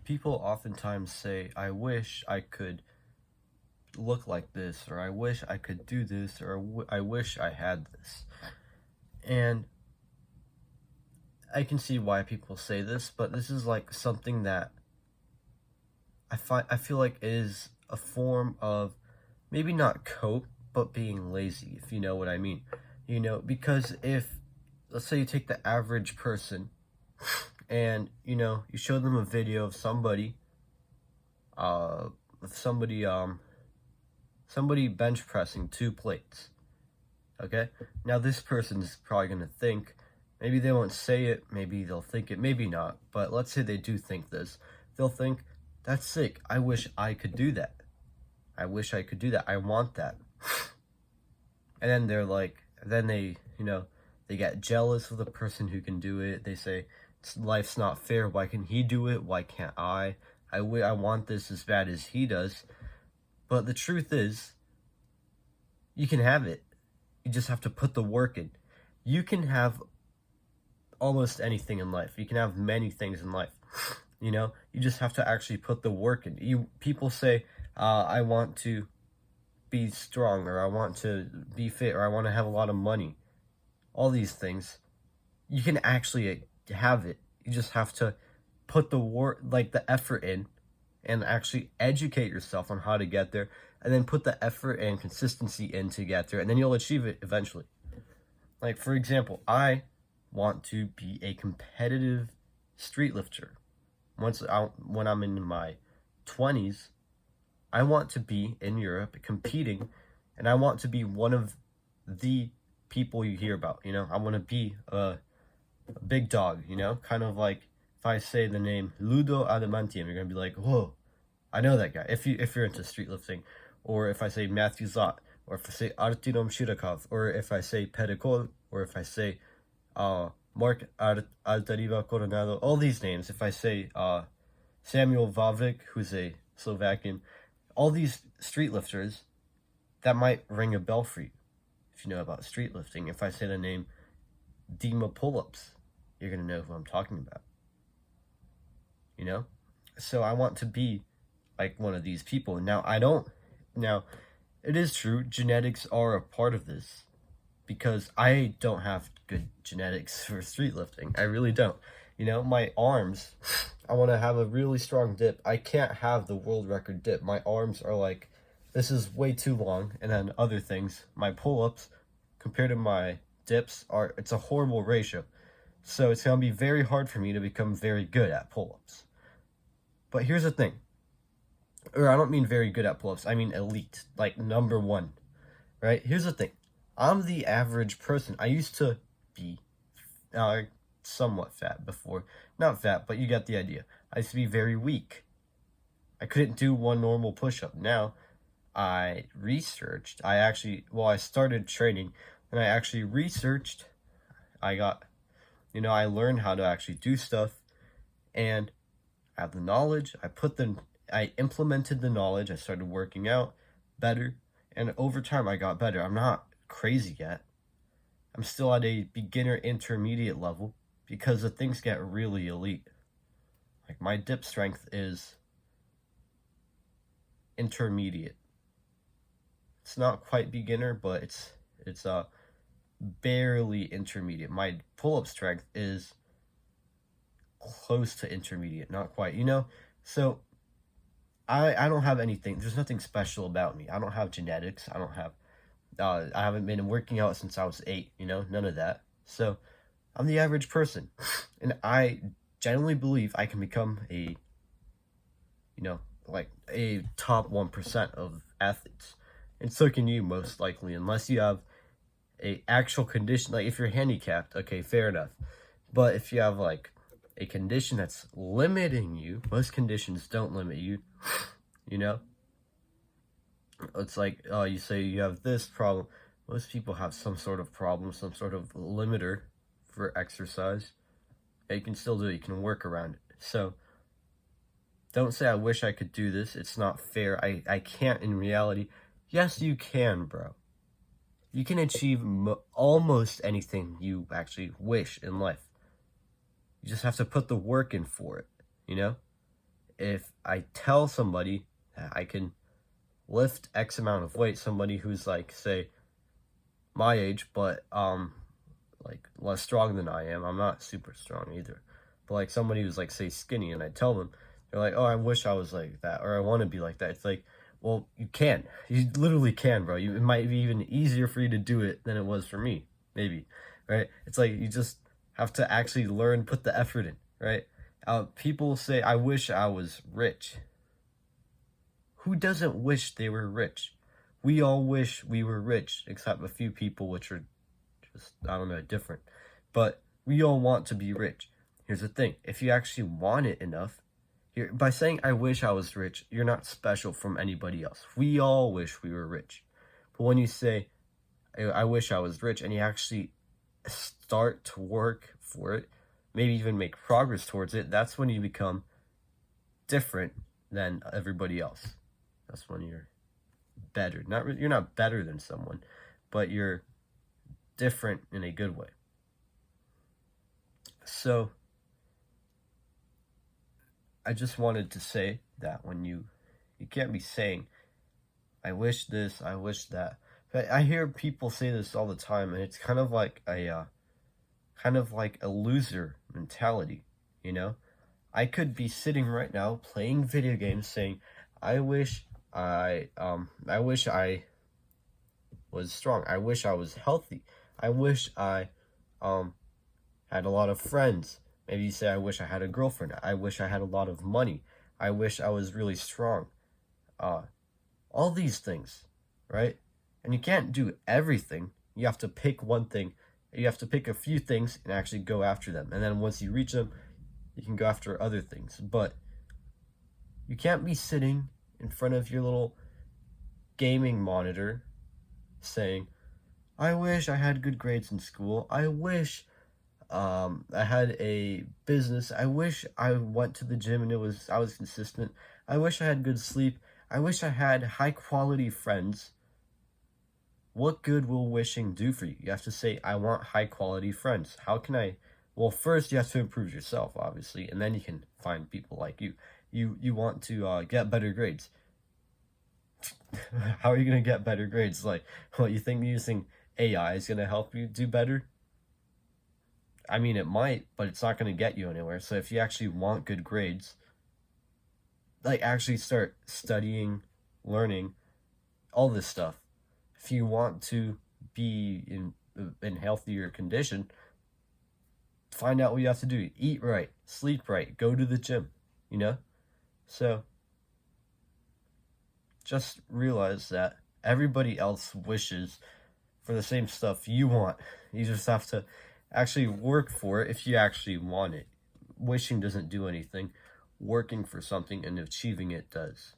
People oftentimes say, I wish I could look like this, or I wish I could do this, or I wish I had this. And I can see why people say this, but this is like something that I feel like is a form of maybe not cope, but being lazy, if you know what I mean. Because if, let's say you take the average person and, you show them a video of somebody, uh, of somebody bench pressing 2 plates. Okay? Now this person's probably gonna think, maybe they won't say it, maybe they'll think it, maybe not, but let's say they do think this. They'll think, that's sick, I wish I could do that. I wish I could do that. I want that. And then they're like, then they get jealous of the person who can do it. They say, life's not fair. Why can he do it? Why can't I? I want this as bad as he does. But the truth is, you can have it. You just have to put the work in. You can have almost anything in life. You can have many things in life. You just have to actually put the work in. People say, I want to be strong, or I want to be fit, or I want to have a lot of money. All these things, you can actually have it. You just have to put the work, like the effort in, and actually educate yourself on how to get there, and then put the effort and consistency in to get there, and then you'll achieve it eventually. Like, for example, I want to be a competitive street lifter. When I'm in my 20s, I want to be in Europe competing, and I want to be one of the people you hear about. I want to be a big dog, kind of like if I say the name Ludo Adamantium, you're gonna be like, whoa, I know that guy. If you're into street lifting, or if I say Matthew Zott, or if I say Artyom Shirakov, or if I say Pedicol, or if I say Mark Altariva Coronado, all these names, if I say Samuel Vavik, who's a Slovakian, all these street lifters, that might ring a bell for you if you know about street lifting. If I say the name Dima Pull-Ups, you're going to know who I'm talking about. So I want to be like one of these people. Now, it is true, genetics are a part of this, because I don't have good genetics for street lifting. I really don't. My arms, I want to have a really strong dip. I can't have the world record dip. My arms are like, this is way too long. And then other things, my pull-ups compared to my dips it's a horrible ratio. So it's going to be very hard for me to become very good at pull-ups. But here's the thing. Or I don't mean very good at pull-ups. I mean elite, like number one, right? Here's the thing. I'm the average person. I used to be somewhat fat before. Not fat, but you get the idea. I used to be very weak. I couldn't do one normal push-up. Now, I researched. I started training, and I actually researched. I learned how to actually do stuff, and I have the knowledge. I implemented the knowledge. I started working out better, and over time I got better. I'm not crazy yet. I'm still at a beginner intermediate level, because the things get really elite. Like, my dip strength is intermediate. It's not quite beginner, but it's barely intermediate. My pull-up strength is close to intermediate, not quite, So I don't have anything. There's nothing special about me. I don't have genetics. I haven't been working out since I was 8, none of that. So I'm the average person, and I genuinely believe I can become a top 1% of athletes. And so can you, most likely, unless you have a actual condition. Like, if you're handicapped, okay, fair enough. But if you have like a condition that's limiting you, most conditions don't limit you, It's like, you say you have this problem. Most people have some sort of problem, some sort of limiter for exercise. And you can still do it. You can work around it. So don't say, I wish I could do this. It's not fair. I can't in reality. Yes, you can, bro. You can achieve almost anything you actually wish in life. You just have to put the work in for it, if I tell somebody that I can lift X amount of weight, somebody who's like, say, my age, but like less strong than I am. I'm not super strong either. But like somebody who's like, say, skinny, and I tell them, they're like, oh, I wish I was like that, or I want to be like that. It's like, well, you can. You literally can, bro. It might be even easier for you to do it than it was for me, maybe, right? It's like you just have to actually learn, put the effort in, right? People say, I wish I was rich. Who doesn't wish they were rich? We all wish we were rich, except a few people, which are just, I don't know, different. But we all want to be rich. Here's the thing. If you actually want it enough, by saying, I wish I was rich, you're not special from anybody else. We all wish we were rich. But when you say, I wish I was rich, and you actually start to work for it, maybe even make progress towards it, that's when you become different than everybody else. That's when you're better. You're not better than someone, but you're different in a good way. So I just wanted to say that when you can't be saying, I wish this, I wish that. But I hear people say this all the time, and it's kind of like a loser mentality, you know? I could be sitting right now playing video games saying, I wish I was strong. I wish I was healthy. I wish I had a lot of friends. Maybe you say, I wish I had a girlfriend. I wish I had a lot of money. I wish I was really strong. All these things, right? And you can't do everything. You have to pick one thing. You have to pick a few things and actually go after them. And then once you reach them, you can go after other things. But you can't be sitting in front of your little gaming monitor saying, I wish I had good grades in school. I wish I had a business. I wish I went to the gym and I was consistent. I wish I had good sleep. I wish I had high quality friends. What good will wishing do for you? You have to say, I want high quality friends. How can I? Well, first you have to improve yourself, obviously, and then you can find people like you. You want to get better grades. How are you going to get better grades? Like, what, you think using AI is going to help you do better? I mean, it might, but it's not going to get you anywhere. So if you actually want good grades, like actually start studying, learning, all this stuff. If you want to be in healthier condition, find out what you have to do. Eat right, sleep right, go to the gym, you know? So just realize that everybody else wishes for the same stuff you want. You just have to actually work for it if you actually want it. Wishing doesn't do anything. Working for something and achieving it does.